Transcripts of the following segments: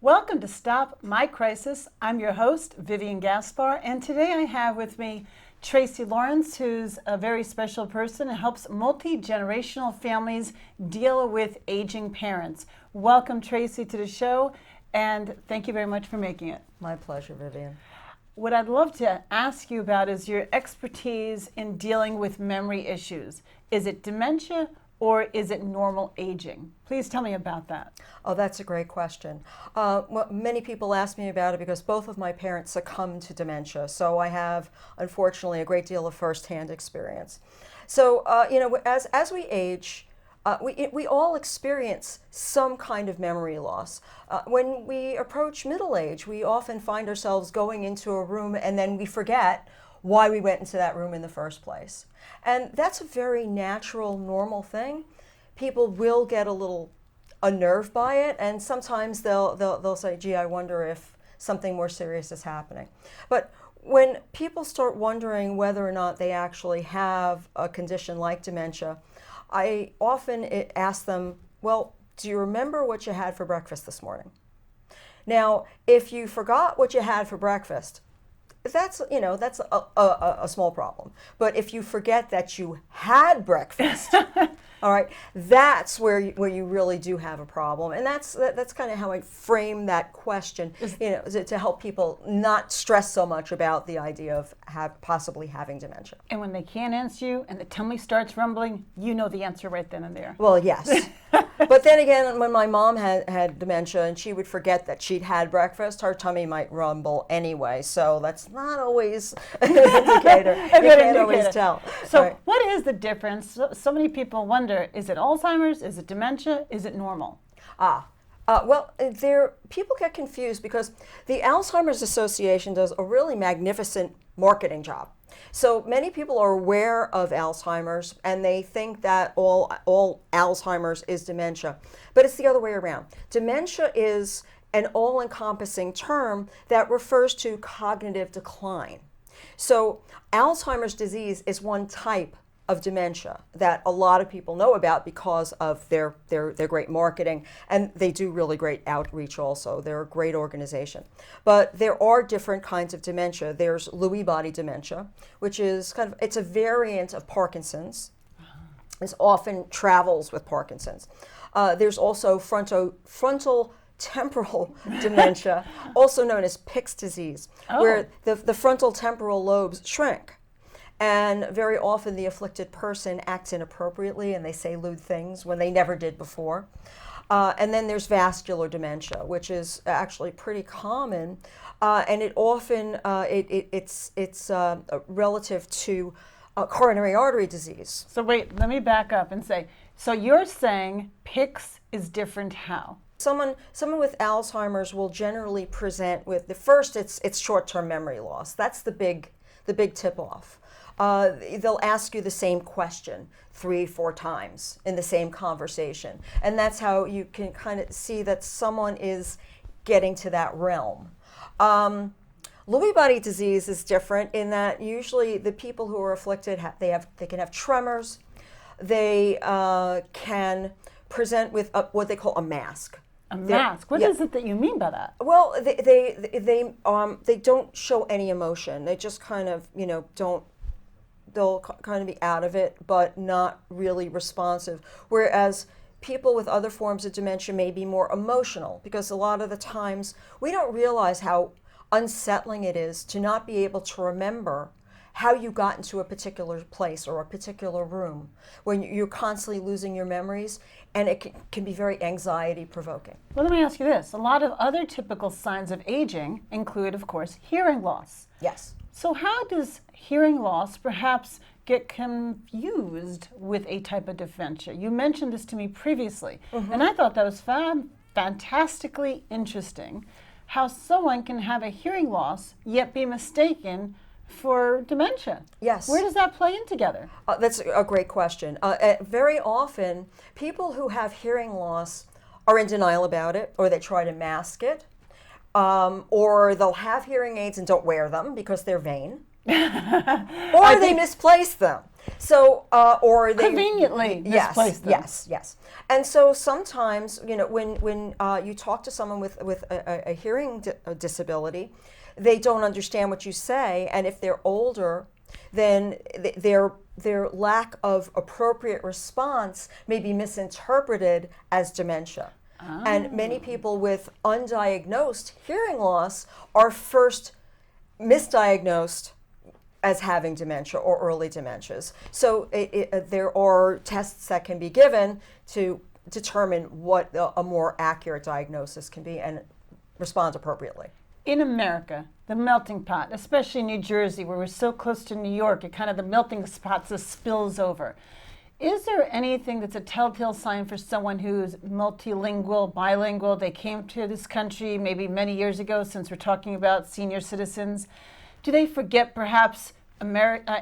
Welcome to Stop My Crisis. I'm your host, Vivian Gaspar, and today I have with me Tracey Lawrence, who's a very special person and helps multi-generational families deal with aging parents. Welcome, Tracey, to the show, and thank you very much for making it. My pleasure, Vivian. What I'd love to ask you about is your expertise in dealing with memory issues. Is it dementia or is it normal aging? Please tell me about that. Oh, that's a great question. Well, many people ask me about it because both of my parents succumbed to dementia, so I have, unfortunately, a great deal of firsthand experience. So, as we age, we all experience some kind of memory loss. When we approach middle age, we often find ourselves going into a room and then we forget why we went into that room in the first place. And that's a very natural, normal thing. People will get a little unnerved by it, and sometimes they'll say, gee, I wonder if something more serious is happening. But when people start wondering whether or not they actually have a condition like dementia, I often ask them, well, do you remember what you had for breakfast this morning? Now, if you forgot what you had for breakfast, that's a small problem. But if you forget that you had breakfast, all right, that's where you really do have a problem. And that's kind of how I frame that question, to help people not stress so much about the idea of possibly having dementia. And when they can't answer you and the tummy starts rumbling, you know the answer right then and there. Well, yes. But then again, when my mom had dementia and she would forget that she'd had breakfast, her tummy might rumble anyway. So that's not always an indicator. You can't always tell. So right. What is the difference? So many people wonder, is it Alzheimer's? Is it dementia? Is it normal? People get confused because the Alzheimer's Association does a really magnificent marketing job. So many people are aware of Alzheimer's and they think that all Alzheimer's is dementia, but it's the other way around. Dementia is an all-encompassing term that refers to cognitive decline. So Alzheimer's disease is one type of dementia that a lot of people know about because of their great marketing, and they do really great outreach also. They're a great organization. But there are different kinds of dementia. There's Lewy body dementia, which is it's a variant of Parkinson's. It often travels with Parkinson's. There's also frontal temporal dementia, also known as Pick's disease, where the frontal temporal lobes shrink. And very often the afflicted person acts inappropriately and they say lewd things when they never did before. And then there's vascular dementia, which is actually pretty common, and it often it's relative to coronary artery disease. So wait, let me back up and say, so you're saying Pick's is different how? Someone with Alzheimer's will generally present with it's short-term memory loss. That's the big tip-off. They'll ask you the same question 3-4 times in the same conversation. And that's how you can kind of see that someone is getting to that realm. Lewy body disease is different in that usually the people who are afflicted, they can have tremors. They can present with what they call a mask. A mask? What is it that you mean by that? Well, they don't show any emotion. They just kind of, they'll kind of be out of it, but not really responsive. Whereas people with other forms of dementia may be more emotional, because a lot of the times we don't realize how unsettling it is to not be able to remember how you got into a particular place or a particular room when you're constantly losing your memories, and it can be very anxiety provoking. Well, let me ask you this. A lot of other typical signs of aging include, of course, hearing loss. Yes. So how does hearing loss perhaps get confused with a type of dementia? You mentioned this to me previously, and I thought that was fantastically interesting, how someone can have a hearing loss yet be mistaken for dementia. Yes. Where does that play in together? That's a great question. Very often, people who have hearing loss are in denial about it, or they try to mask it, or they'll have hearing aids and don't wear them because they're vain, or they misplace them. So, or they Conveniently misplaced them. Yes. And so sometimes, when you talk to someone with a hearing disability, they don't understand what you say, and if they're older, then their lack of appropriate response may be misinterpreted as dementia. And many people with undiagnosed hearing loss are first misdiagnosed as having dementia or early dementias. So there are tests that can be given to determine what a more accurate diagnosis can be and respond appropriately. In America, the melting pot, especially New Jersey, where we're so close to New York, it kind of the melting pot just spills over. Is there anything that's a telltale sign for someone who's multilingual, bilingual? They came to this country maybe many years ago, since we're talking about senior citizens. Do they forget perhaps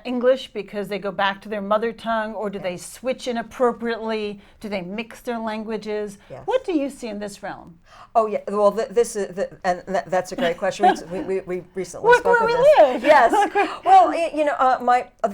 English because they go back to their mother tongue, or do they switch inappropriately? Do they mix their languages? Yes. What do you see in this realm? Oh yeah, well that's a great question. we recently spoke where of we this. live. Yes. Well,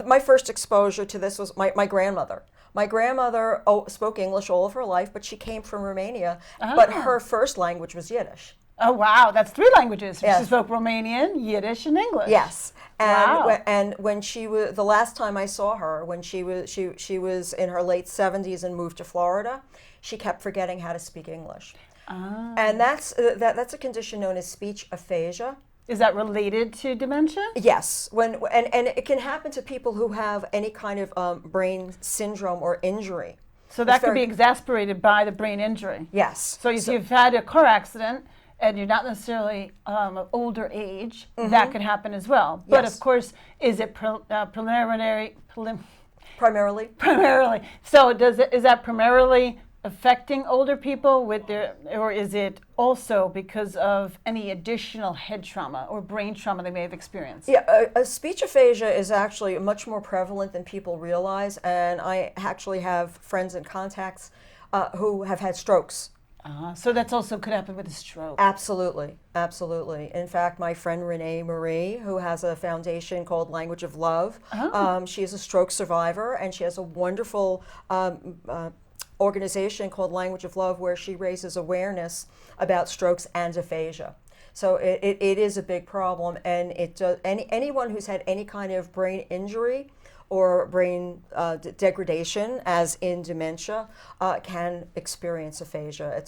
my first exposure to this was my grandmother. My grandmother spoke English all of her life, but she came from Romania. But her first language was Yiddish. Oh wow, that's 3 languages. Yes. She spoke Romanian, Yiddish, and English. Yes. And wow. And when she was, the last time I saw her, when she was in her late 70s and moved to Florida, she kept forgetting how to speak English. And that's a condition known as speech aphasia. Is that related to dementia? Yes, and it can happen to people who have any kind of brain syndrome or injury. So that could be exacerbated by the brain injury. Yes. So if you've had a car accident and you're not necessarily of older age, that could happen as well. But of course, is it primarily? So is that primarily affecting older people with or is it also because of any additional head trauma or brain trauma they may have experienced? Yeah, speech aphasia is actually much more prevalent than people realize, and I actually have friends and contacts who have had strokes. So that's also could happen with a stroke. Absolutely. In fact, my friend Renee Marie, who has a foundation called Language of Love, she is a stroke survivor, and she has a wonderful organization called Language of Love, where she raises awareness about strokes and aphasia. So it is a big problem, and anyone who's had any kind of brain injury or brain degradation, as in dementia, can experience aphasia.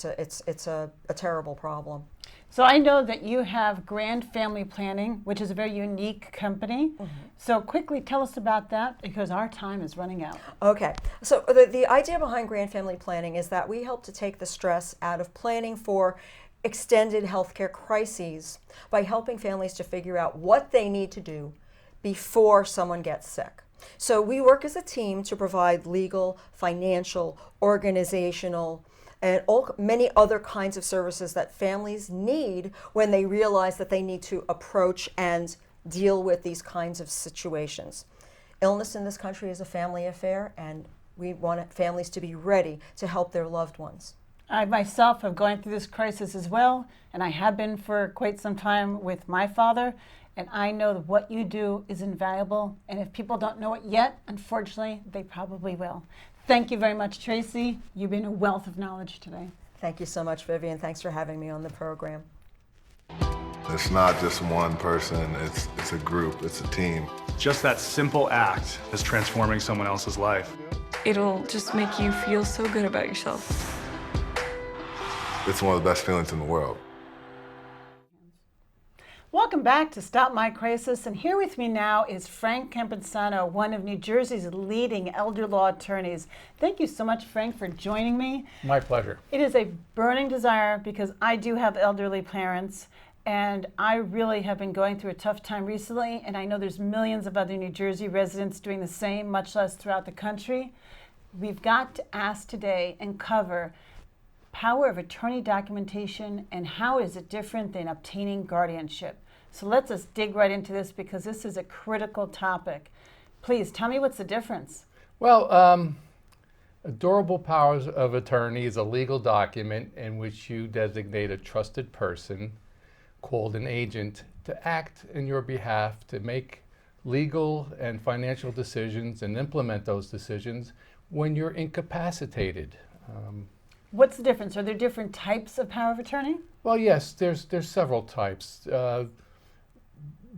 It's a terrible problem. So I know that you have Grand Family Planning, which is a very unique company. So quickly tell us about that, because our time is running out. Okay, so the idea behind Grand Family Planning is that we help to take the stress out of planning for extended healthcare crises by helping families to figure out what they need to do before someone gets sick. So we work as a team to provide legal, financial, organizational, and many other kinds of services that families need when they realize that they need to approach and deal with these kinds of situations. Illness in this country is a family affair, and we want families to be ready to help their loved ones. I myself have gone through this crisis as well, and I have been for quite some time with my father, and I know that what you do is invaluable, and if people don't know it yet, unfortunately, they probably will. Thank you very much, Tracey. You've been a wealth of knowledge today. Thank you so much, Vivian. Thanks for having me on the program. It's not just one person, it's a group, it's a team. Just that simple act is transforming someone else's life. It'll just make you feel so good about yourself. It's one of the best feelings in the world. Welcome back to Stop My Crisis, and here with me now is Frank Campasiano, one of New Jersey's leading elder law attorneys. Thank you so much, Frank, for joining me. My pleasure. It is a burning desire, because I do have elderly parents, and I really have been going through a tough time recently, and I know there's millions of other New Jersey residents doing the same, much less throughout the country. We've got to ask today and cover power of attorney documentation and how is it different than obtaining guardianship. So let's just dig right into this, because this is a critical topic. Please tell me, what's the difference? Well, durable powers of attorney is a legal document in which you designate a trusted person called an agent to act in your behalf to make legal and financial decisions and implement those decisions when you're incapacitated. What's the difference? Are there different types of power of attorney? Well, yes, there's several types.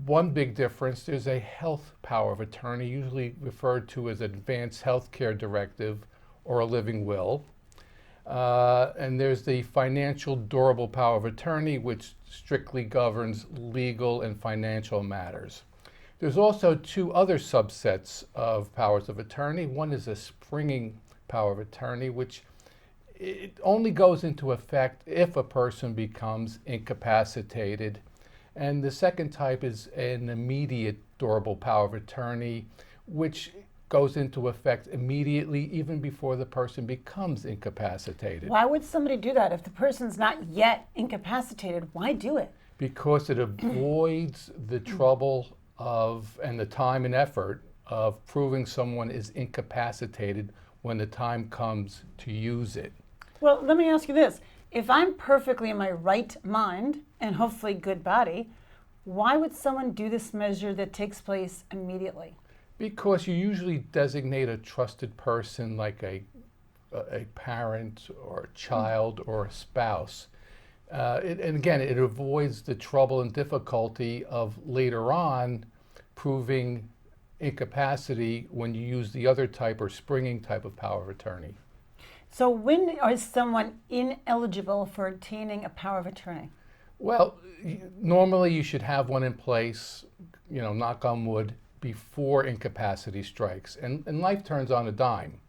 One big difference, there's a health power of attorney, usually referred to as advanced health care directive or a living will. And there's the financial durable power of attorney, which strictly governs legal and financial matters. There's also two other subsets of powers of attorney. One is a springing power of attorney, which it only goes into effect if a person becomes incapacitated. And the second type is an immediate durable power of attorney, which goes into effect immediately, even before the person becomes incapacitated. Why would somebody do that? If the person's not yet incapacitated, why do it? Because it avoids the trouble of, and the time and effort of proving someone is incapacitated when the time comes to use it. Well, let me ask you this. If I'm perfectly in my right mind and hopefully good body, why would someone do this measure that takes place immediately? Because you usually designate a trusted person like a parent or a child or a spouse. And again, it avoids the trouble and difficulty of later on proving incapacity when you use the other type or springing type of power of attorney. So when is someone ineligible for obtaining a power of attorney? Well, normally you should have one in place, knock on wood, before incapacity strikes. And life turns on a dime.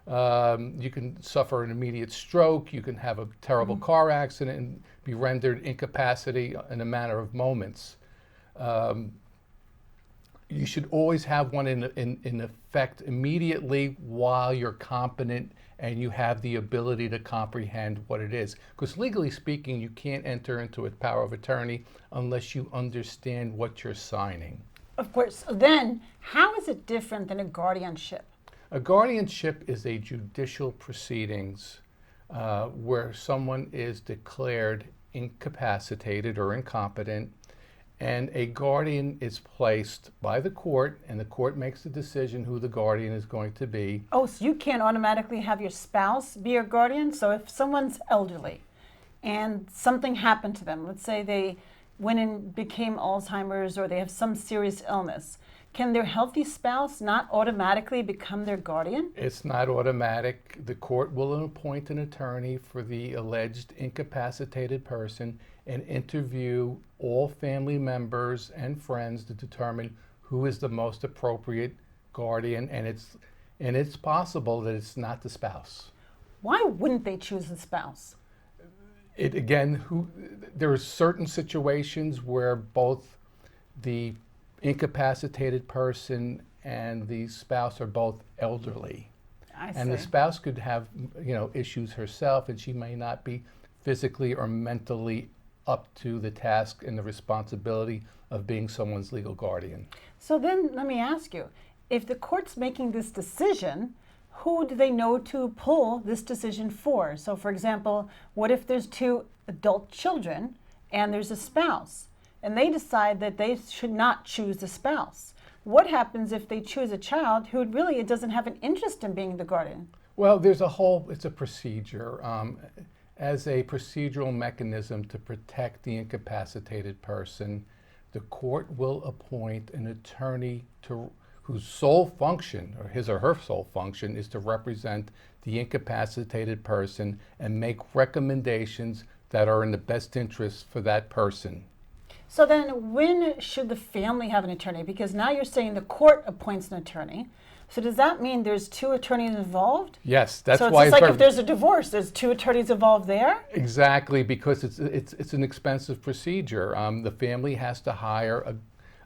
You can suffer an immediate stroke, you can have a terrible car accident and be rendered incapacity in a matter of moments. You should always have one in effect immediately while you're competent and you have the ability to comprehend what it is. Because legally speaking, you can't enter into a power of attorney unless you understand what you're signing. Of course. So then, how is it different than a guardianship? A guardianship is a judicial proceedings where someone is declared incapacitated or incompetent, and a guardian is placed by the court, and the court makes the decision who the guardian is going to be. Oh, so you can't automatically have your spouse be your guardian? So if someone's elderly and something happened to them, let's say they went and became Alzheimer's or they have some serious illness, can their healthy spouse not automatically become their guardian? It's not automatic. The court will appoint an attorney for the alleged incapacitated person and interview all family members and friends to determine who is the most appropriate guardian, and it's possible that it's not the spouse. Why wouldn't they choose the spouse? There are certain situations where both the incapacitated person and the spouse are both elderly. I see. And the spouse could have, issues herself, and she may not be physically or mentally up to the task and the responsibility of being someone's legal guardian. So then let me ask you, if the court's making this decision, who do they know to pull this decision for? So for example, what if there's two adult children and there's a spouse, and they decide that they should not choose the spouse? What happens if they choose a child who really doesn't have an interest in being the guardian? Well, it's a procedure. As a procedural mechanism to protect the incapacitated person, the court will appoint an attorney whose sole function, or his or her sole function, is to represent the incapacitated person and make recommendations that are in the best interest for that person. So then when should the family have an attorney? Because now you're saying the court appoints an attorney. So does that mean there's two attorneys involved? Yes, that's so why it's like if there's a divorce, there's two attorneys involved there? Exactly, because it's an expensive procedure. The family has to hire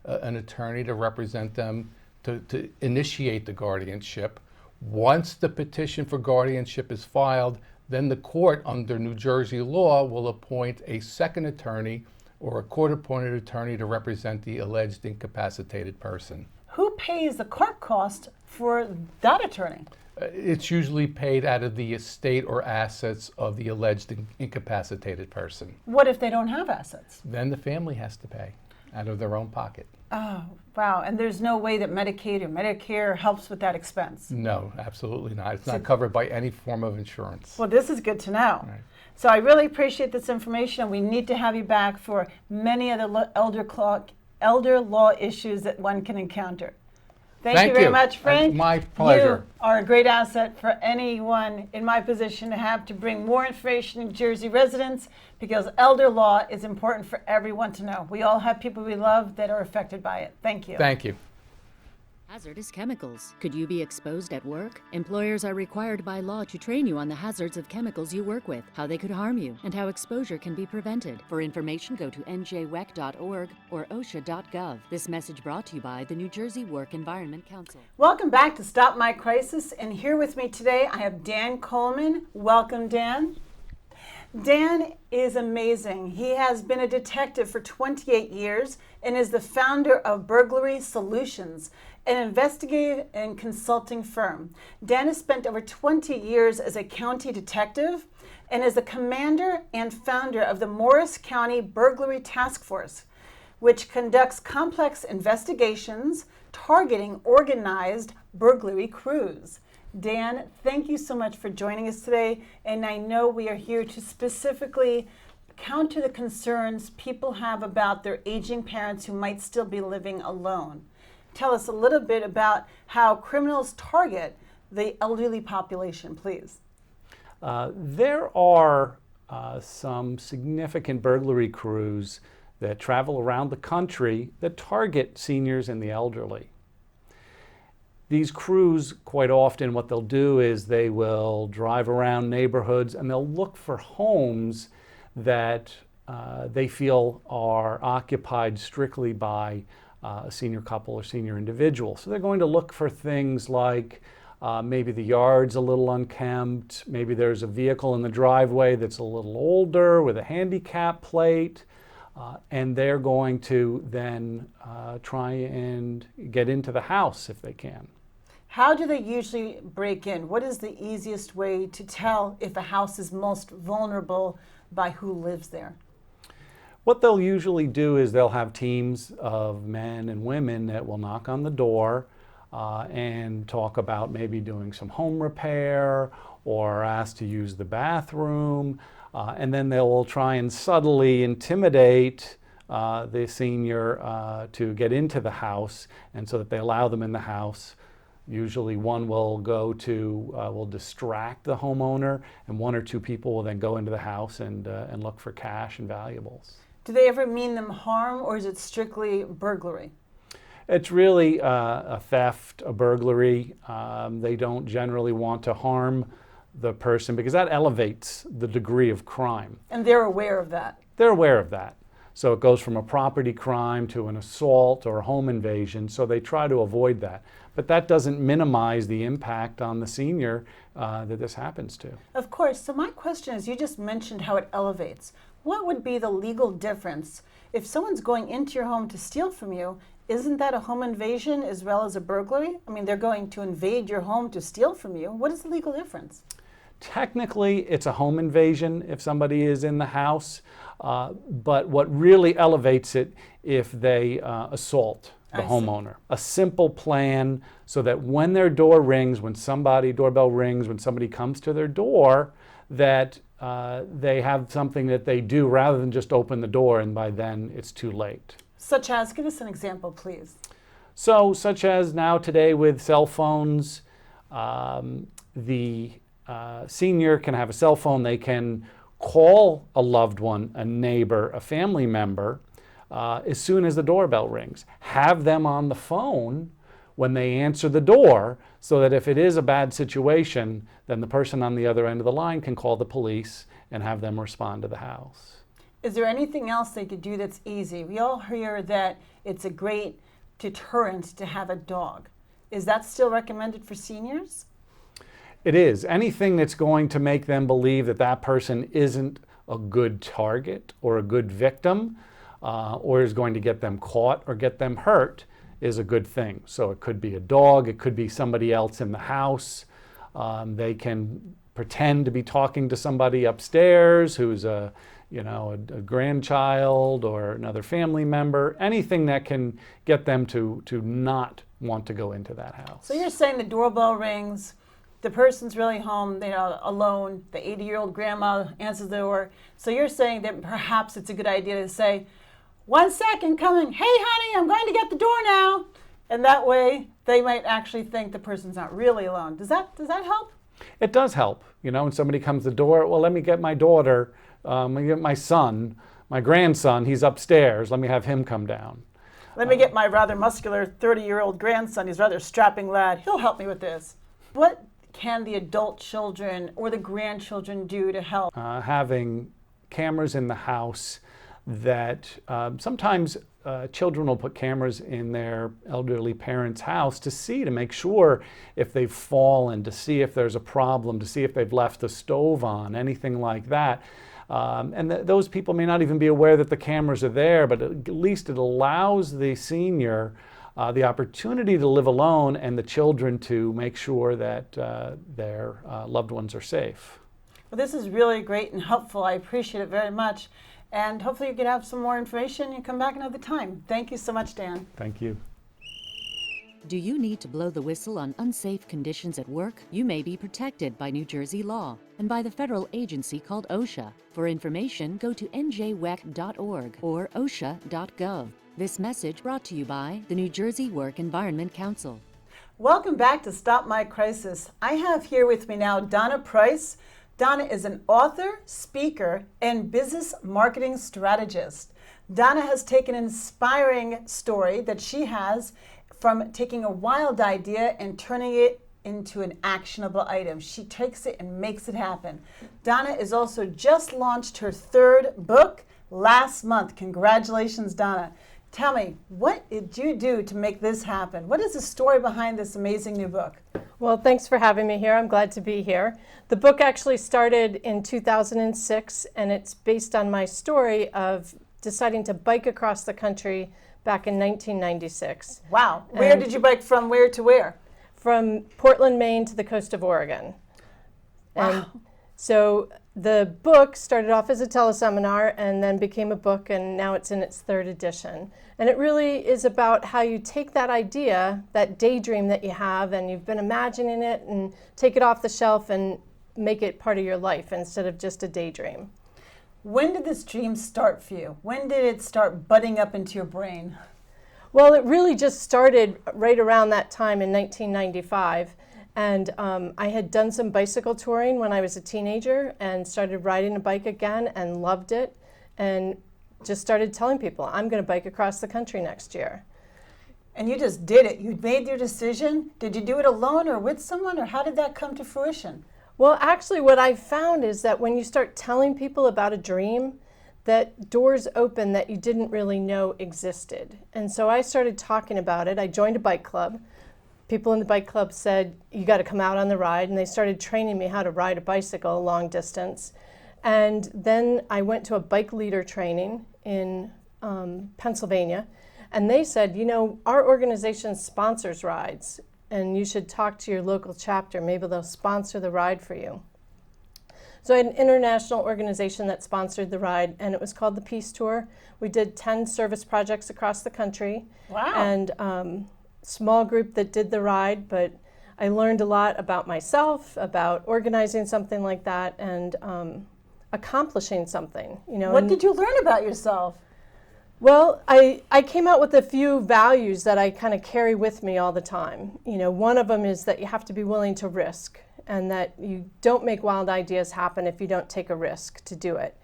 an attorney to represent them to initiate the guardianship. Once the petition for guardianship is filed, then the court, under New Jersey law, will appoint a second attorney or a court-appointed attorney to represent the alleged incapacitated person. Who pays the court cost for that attorney? It's usually paid out of the estate or assets of the alleged incapacitated person. What if they don't have assets? Then the family has to pay. out of their own pocket. Oh, wow. And there's no way that Medicaid or Medicare helps with that expense? No, absolutely not. It's not covered by any form of insurance. Well, this is good to know. Right. So I really appreciate this information. We need to have you back for many of the elder law issues that one can encounter. Thank you very much, Frank. My pleasure. You are a great asset for anyone in my position to have to bring more information to Jersey residents, because elder law is important for everyone to know. We all have people we love that are affected by it. Thank you. Thank you. Hazardous chemicals. Could you be exposed at work? Employers are required by law to train you on the hazards of chemicals you work with, how they could harm you, and how exposure can be prevented. For information, go to njwec.org or osha.gov. This message brought to you by the New Jersey Work Environment Council. Welcome back to Stop My Crisis. And here with me today, I have Dan Coleman. Welcome, Dan. Dan is amazing. He has been a detective for 28 years and is the founder of Burglary Solutions, an investigative and consulting firm. Dan has spent over 20 years as a county detective and is the commander and founder of the Morris County Burglary Task Force, which conducts complex investigations targeting organized burglary crews. Dan, thank you so much for joining us today. And I know we are here to specifically counter the concerns people have about their aging parents who might still be living alone. Tell us a little bit about how criminals target the elderly population, please. There are some significant burglary crews that travel around the country that target seniors and the elderly. These crews, quite often, what they'll do is they will drive around neighborhoods and they'll look for homes that they feel are occupied strictly by a senior couple or senior individual. So they're going to look for things like maybe the yard's a little unkempt, maybe there's a vehicle in the driveway that's a little older with a handicap plate, and they're going to then try and get into the house if they can. How do they usually break in? What is the easiest way to tell if a house is most vulnerable by who lives there? What they'll usually do is they'll have teams of men and women that will knock on the door and talk about maybe doing some home repair or ask to use the bathroom, and then they will try and subtly intimidate the senior to get into the house, and so that they allow them in the house. Usually one will will distract the homeowner, and one or two people will then go into the house and look for cash and valuables. Do they ever mean them harm, or is it strictly burglary? It's really a theft, a burglary. They don't generally want to harm the person because that elevates the degree of crime. And they're aware of that? They're aware of that. So it goes from a property crime to an assault or a home invasion, so they try to avoid that. But that doesn't minimize the impact on the senior that this happens to. Of course. So my question is, you just mentioned how it elevates. What would be the legal difference? If someone's going into your home to steal from you, isn't that a home invasion as well as a burglary? I mean, they're going to invade your home to steal from you. What is the legal difference? Technically, it's a home invasion if somebody is in the house, but what really elevates it if they assault the homeowner. A simple plan so that when their doorbell rings, when somebody comes to their door, that they have something that they do rather than just open the door and by then it's too late. Such as, give us an example, please. So, such as now today with cell phones, the senior can have a cell phone. They can call a loved one, a neighbor, a family member, as soon as the doorbell rings. Have them on the phone when they answer the door so that if it is a bad situation, then the person on the other end of the line can call the police and have them respond to the house. Is there anything else they could do that's easy? We all hear that it's a great deterrent to have a dog. Is that still recommended for seniors? It is. Anything that's going to make them believe that that person isn't a good target or a good victim or is going to get them caught or get them hurt is a good thing. So it could be a dog, it could be somebody else in the house. They can pretend to be talking to somebody upstairs who's a grandchild or another family member, anything that can get them to not want to go into that house. So you're saying the doorbell rings, the person's really home, alone, the 80-year-old grandma answers the door. So you're saying that perhaps it's a good idea to say, 1 second, coming, hey honey, I'm going to get the door now. And that way they might actually think the person's not really alone. Does that help? It does help. When somebody comes to the door, well, let me get my daughter, let me get my son, my grandson, he's upstairs, let me have him come down. Let me get my rather muscular 30-year-old grandson, he's a rather strapping lad, he'll help me with this. What can the adult children or the grandchildren do to help? Having cameras in the house that sometimes children will put cameras in their elderly parents' house to make sure if they've fallen, to see if there's a problem, to see if they've left the stove on, anything like that. And those people may not even be aware that the cameras are there, but at least it allows the senior the opportunity to live alone and the children to make sure that their loved ones are safe. Well, this is really great and helpful. I appreciate it very much. And hopefully you can have some more information and come back another time. Thank you so much, Dan. Thank you. Do you need to blow the whistle on unsafe conditions at work? You may be protected by New Jersey law and by the federal agency called OSHA. For information, go to njwec.org or osha.gov. This message brought to you by the New Jersey Work Environment Council. Welcome back to Stop My Crisis. I have here with me now Donna Price. Donna is an author, speaker, and business marketing strategist. Donna has taken an inspiring story that she has from taking a wild idea and turning it into an actionable item. She takes it and makes it happen. Donna is also just launched her 3rd book last month. Congratulations, Donna. Tell me, what did you do to make this happen? What is the story behind this amazing new book? Well, thanks for having me here. I'm glad to be here. The book actually started in 2006, and it's based on my story of deciding to bike across the country back in 1996. Wow. Where did you bike from where to where? From Portland, Maine to the coast of Oregon. Wow. And so the book started off as a teleseminar and then became a book, and now it's in its 3rd edition. And it really is about how you take that idea, that daydream that you have, and you've been imagining it, and take it off the shelf and make it part of your life instead of just a daydream. When did this dream start for you? When did it start budding up into your brain? Well, it really just started right around that time in 1995. And I had done some bicycle touring when I was a teenager and started riding a bike again and loved it, and just started telling people, I'm going to bike across the country next year. And you just did it. You made your decision. Did you do it alone or with someone, or how did that come to fruition? Well, actually what I found is that when you start telling people about a dream, that doors open that you didn't really know existed. And so I started talking about it. I joined a bike club. People in the bike club said, you got to come out on the ride, and they started training me how to ride a bicycle long distance. And then I went to a bike leader training in Pennsylvania, and they said, our organization sponsors rides, and you should talk to your local chapter. Maybe they'll sponsor the ride for you. So I had an international organization that sponsored the ride, and it was called the Peace Tour. We did 10 service projects across the country. Wow. And small group that did the ride, but I learned a lot about myself, about organizing something like that, and accomplishing something. What did you learn about yourself? Well, I came out with a few values that I kind of carry with me all the time. One of them is that you have to be willing to risk, and that you don't make wild ideas happen if you don't take a risk to do it.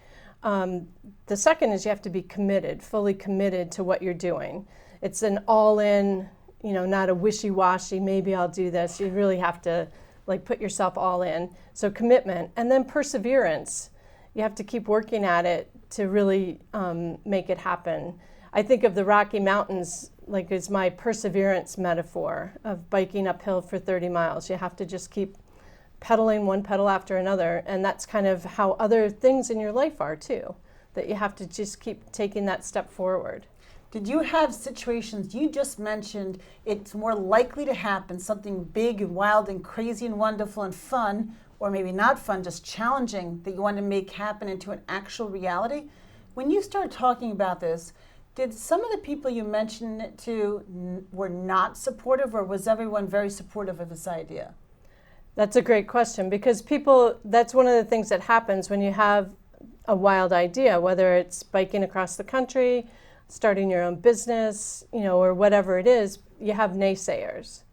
The second is you have to be committed, fully committed to what you're doing. It's an all-in, not a wishy-washy, maybe I'll do this. You really have to put yourself all in. So commitment, and then perseverance. You have to keep working at it to really make it happen. I think of the Rocky Mountains as my perseverance metaphor of biking uphill for 30 miles. You have to just keep pedaling one pedal after another, and that's kind of how other things in your life are too, that you have to just keep taking that step forward. Did you have situations, you just mentioned it's more likely to happen, something big and wild and crazy and wonderful and fun or maybe not fun, just challenging, that you want to make happen into an actual reality. When you start talking about this, did some of the people you mentioned it to were not supportive, or was everyone very supportive of this idea? That's a great question, because people, that's one of the things that happens when you have a wild idea, whether it's biking across the country, starting your own business, or whatever it is. You have naysayers,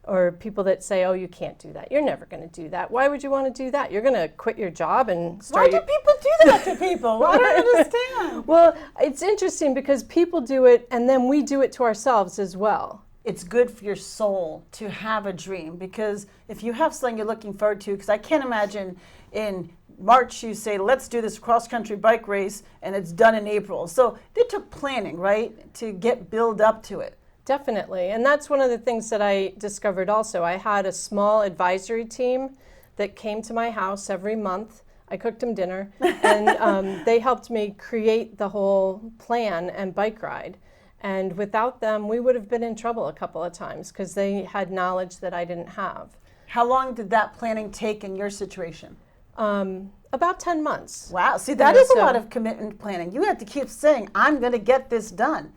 or people that say, oh, you can't do that. You're never going to do that. Why would you want to do that? You're going to quit your job and start. Why do people do that to people? I don't understand. Well, it's interesting because people do it, and then we do it to ourselves as well. It's good for your soul to have a dream, because if you have something you're looking forward to, because I can't imagine in March you say, let's do this cross-country bike race, and it's done in April. So they took planning, right, to build up to it. Definitely, and that's one of the things that I discovered also. I had a small advisory team that came to my house every month. I cooked them dinner, and they helped me create the whole plan and bike ride. And without them, we would have been in trouble a couple of times because they had knowledge that I didn't have. How long did that planning take in your situation? About 10 months. Wow, see, that is a lot of commitment planning. You have to keep saying, I'm going to get this done.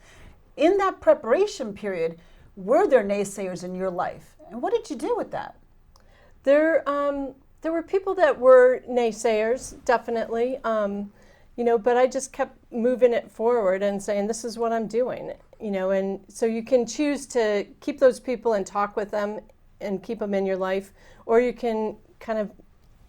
In that preparation period, were there naysayers in your life? And what did you do with that? There were people that were naysayers, definitely. But I just kept moving it forward and saying, this is what I'm doing, and so you can choose to keep those people and talk with them and keep them in your life, or you can kind of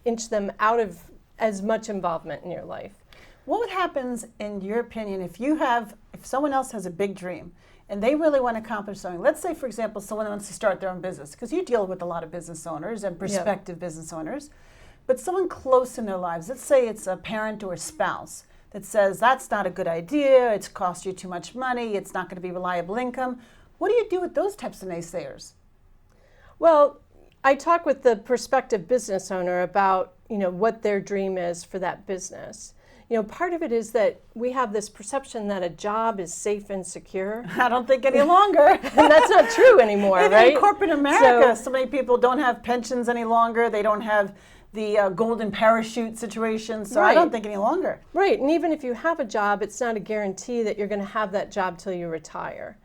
inch them out of as much involvement in your life. What happens, in your opinion, if someone else has a big dream and they really want to accomplish something? Let's say, for example, someone wants to start their own business, because you deal with a lot of business owners and prospective business owners. But someone close in their lives, let's say it's a parent or a spouse, that says, that's not a good idea, it's cost you too much money, it's not going to be reliable income. What do you do with those types of naysayers? Well, I talk with the prospective business owner about, what their dream is for that business. Part of it is that we have this perception that a job is safe and secure. I don't think any longer. And that's not true anymore, Even right? in corporate America, so many people don't have pensions any longer. They don't have the golden parachute situation, so Right. I don't think any longer. Right, and even if you have a job, it's not a guarantee that you're going to have that job till you retire.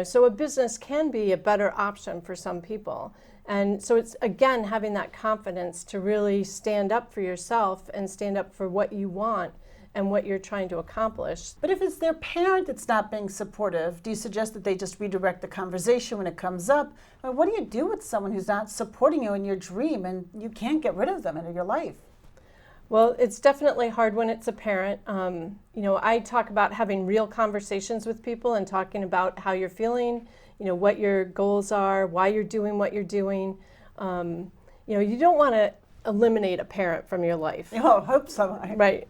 So a business can be a better option for some people. And so it's, again, having that confidence to really stand up for yourself and stand up for what you want and what you're trying to accomplish. But if it's their parent that's not being supportive, do you suggest that they just redirect the conversation when it comes up? I mean, what do you do with someone who's not supporting you in your dream and you can't get rid of them in your life? Well, it's definitely hard when it's a parent. I talk about having real conversations with people and talking about how you're feeling, what your goals are, why you're doing what you're doing. You don't want to eliminate a parent from your life. Oh, I hope so. Right.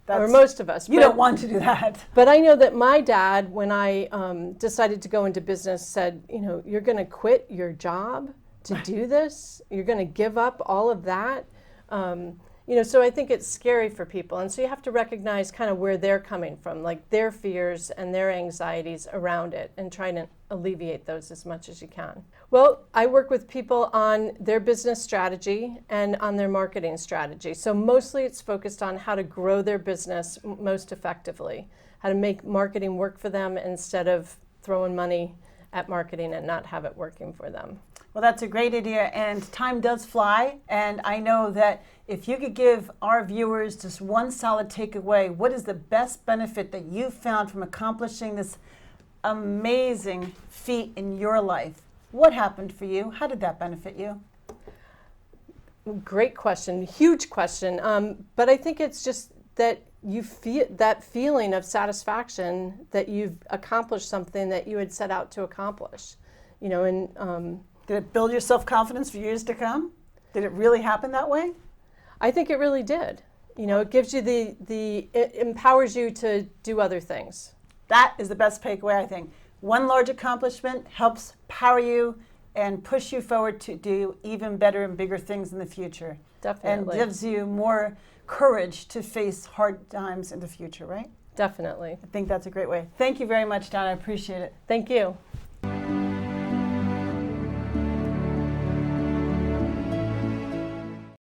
Or most of us. You don't want to do that. But I know that my dad, when I decided to go into business, said, you're going to quit your job to do this? You're going to give up all of that? So I think it's scary for people. And so you have to recognize kind of where they're coming from, like their fears and their anxieties around it, and try to alleviate those as much as you can. Well, I work with people on their business strategy and on their marketing strategy. So mostly it's focused on how to grow their business most effectively, how to make marketing work for them instead of throwing money at marketing and not have it working for them. Well, that's a great idea, and time does fly, and I know that if you could give our viewers just one solid takeaway, what is the best benefit that you found from accomplishing this amazing feat in your life? What happened for you? How did that benefit you? Great question, huge question, but I think it's just that you feel that feeling of satisfaction that you've accomplished something that you had set out to accomplish, Did it build your self-confidence for years to come? Did it really happen that way? I think it really did. It gives you it empowers you to do other things. That is the best takeaway, I think. One large accomplishment helps power you and push you forward to do even better and bigger things in the future. Definitely. And gives you more courage to face hard times in the future, right? Definitely. I think that's a great way. Thank you very much, Donna. I appreciate it. Thank you.